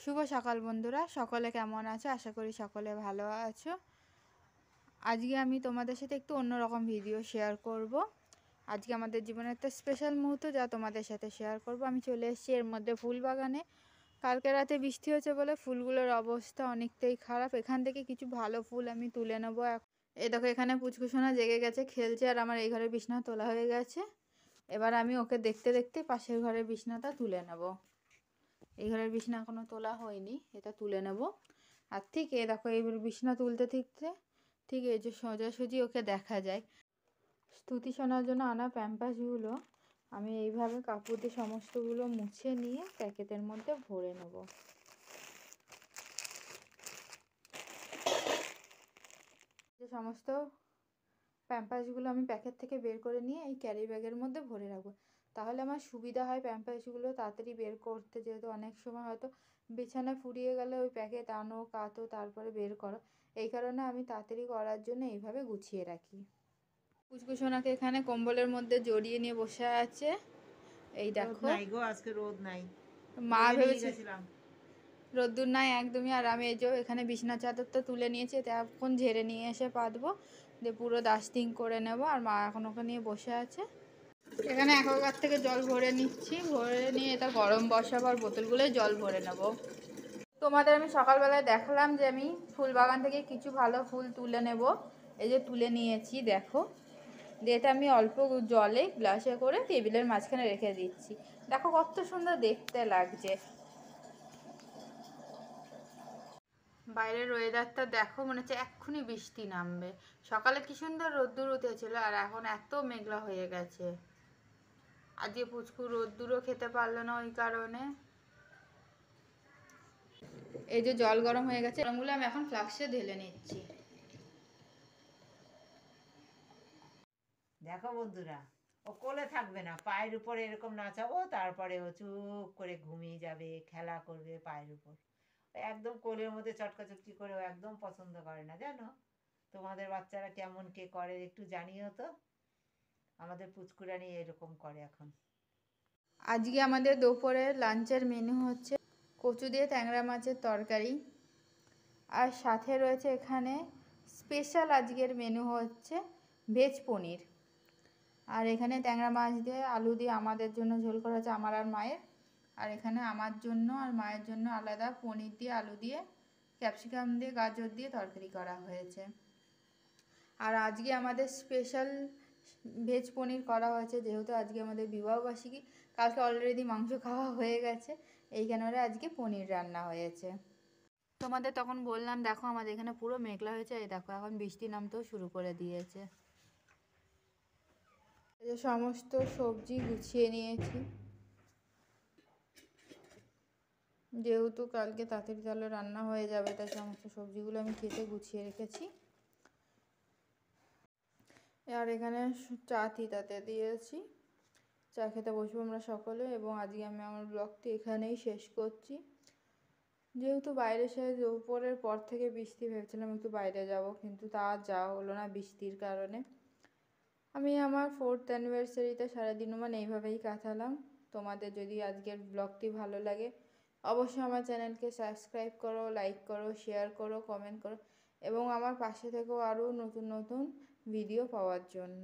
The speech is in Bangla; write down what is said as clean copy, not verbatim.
শুভ সকাল বন্ধুরা, সকলে কেমন আছো? আশা করি সকলে ভালো আছো। আজকে আমি তোমাদের সাথে একটু অন্যরকম ভিডিও শেয়ার করব। আজকে আমাদের জীবনের একটা স্পেশাল মুহূর্ত যা তোমাদের সাথে শেয়ার করব। আমি চলে এসেছি এর মধ্যে ফুল বাগানে। কালকে রাতে বৃষ্টি হয়েছে বলে ফুলগুলোর অবস্থা অনেকটাই খারাপ। এখান থেকে কিছু ভালো ফুল আমি তুলে নেব। এই দেখো, এখানে পুচকুসোনা জেগে গেছে, খেলছে, আর আমার এই ঘরের বিছানা তোলা হয়ে গেছে। এবার আমি ওকে দেখতে দেখতে পাশের ঘরের বিছানাটা তুলে নেব। এই ঘরের বিছানা এখনো তোলা হয়নি, এটা তুলে নেব। আর ঠিক এই দেখো, এই বিছানা তুলতে ঠিক এই যে সোজাসুজি ওকে দেখা যায়। স্তুতি শোনার জন্য আনা প্যাম্পাসগুলো আমি এইভাবে কাপড় দিয়ে সমস্তগুলো মুছে নিয়ে প্যাকেটের মধ্যে ভরে নেব। যে সমস্ত প্যাম্পাসগুলো আমি প্যাকেট থেকে বের করে নিয়ে এই ক্যারি ব্যাগের মধ্যে ভরে রাখবো, তাহলে আমার সুবিধা হয় প্যাম্পাসগুলো তাড়াতাড়ি বের করতে। যেহেতু অনেক সময় হয়তো বিছানা ফুরিয়ে গেলে ওই প্যাকেট আনো, কাটো, তারপরে বের করো। এই কারণে আমি তাড়াতাড়ি করার জন্য এইভাবে গুছিয়ে রাখি। কুচকুচোনাকে এখানে কম্বলের মধ্যে জড়িয়ে নিয়ে বসে আছে। এই দেখো, আজকে রোদ নাই, মা ভেবেছে রোদ্দুর নাই একদমই। আর আমি এই যে এখানে বিছানা চাদরটা তুলে নিয়েছি, এটা এখন ঝেড়ে নিয়ে এসে পাতবো, দিয়ে পুরো ডাস্টিং করে নেব। আর মা এখন ওকে নিয়ে বসে আছে। এখানে অ্যাকোয়াগার্ড থেকে জল ভরে নিচ্ছি, ভরে নিয়ে এটা গরম বসাবো আর বোতলগুলোয় জল ভরে নেব। তোমাদের আমি সকালবেলায় দেখালাম যে আমি ফুল বাগান থেকে কিছু ভালো ফুল তুলে নেব। এই যে তুলে নিয়েছি দেখো, দিয়ে এটা আমি অল্প জলে গ্লাসে করে টেবিলের মাঝখানে রেখে দিচ্ছি। দেখো কত সুন্দর দেখতে লাগছে। বাইরের ওয়েদারটা দেখো, মনে হচ্ছে এক্ষুনি বৃষ্টি নামবে। সকালে কি সুন্দর রোদ্দুর উঠেছিল, আর এখন এত মেঘলা হয়ে গেছে। আজকে পুচকু রোদ্দুরও খেতে পারলো না ওই কারণে। এই যে জল গরম হয়ে গেছে, গরমগুলো আমি এখন ফ্লাক্সে ঢেলে নিচ্ছি। দেখো বন্ধুরা, ও কোলে থাকবে না, পায়ের উপরে এরকম নাচাবো, তারপরে ও চুপ করে ঘুমিয়ে যাবে, খেলা করবে পায়ের উপর। একদম কোলের মধ্যে চটকাচটকি করে ও একদম পছন্দ করে না, জানো? তোমাদের বাচ্চারা কেমন কে করে একটু জানিও তো। আমাদের পুচকুরানি এরকম করে এখন। আজকে আমাদের দুপুরের লাঞ্চের মেনু হচ্ছে কচু দিয়ে ট্যাংরা মাছের তরকারি, আর সাথে রয়েছে এখানে স্পেশাল আজকের মেনু হচ্ছে ভেজ পনির। আর এখানে ট্যাংরা মাছ দিয়ে আলু দিয়ে আমাদের জন্য ঝোল করা হচ্ছে, আমার আর মায়ের। আর এখানে আমার জন্য আর মায়ের জন্য আলাদা পনির দিয়ে, আলু দিয়ে, ক্যাপসিকাম দিয়ে, গাজর দিয়ে তরকারি করা হয়েছে। আর আজকে আমাদের স্পেশাল ভেজ পনির করা হয়েছে, যেহেতু আজকে আমাদের বিবাহবার্ষিকী। কালকে অলরেডি মাংস খাওয়া হয়ে গেছে, এই কারণে আজকে পনির রান্না হয়েছে। তোমাদের তখন বললাম দেখো আমাদের এখানে পুরো মেঘলা হয়েছে, এই দেখো এখন বৃষ্টি নামতেও শুরু করে দিয়েছে। এই যে সমস্ত সবজি গুছিয়ে নিয়েছি, যেহেতু কালকে তাড়াতাড়ি তাহলে রান্না হয়ে যাবে, তাই সমস্ত সবজিগুলো আমি কেটে গুছিয়ে রেখেছি। আর এখানে চা তাতে দিয়েছি, চা খেতে বসবো আমরা সকলে। এবং আজকে আমি আমার ব্লগটি এখানেই শেষ করছি। যেহেতু বাইরে সে দুপুরের পর থেকে বৃষ্টি, ভেবেছিলাম একটু বাইরে যাব, কিন্তু তা যাওয়া হলো না বৃষ্টির কারণে। আমি আমার 4th অ্যানিভার্সারিতে সারাদিনও এইভাবেই কাটালাম। তোমাদের যদি আজকের ব্লগটি ভালো লাগে অবশ্যই আমার চ্যানেলকে সাবস্ক্রাইব করো, লাইক করো, শেয়ার করো, কমেন্ট করো, এবং আমার পাশে থেকেও আরও নতুন নতুন ভিডিও পাওয়ার জন্য।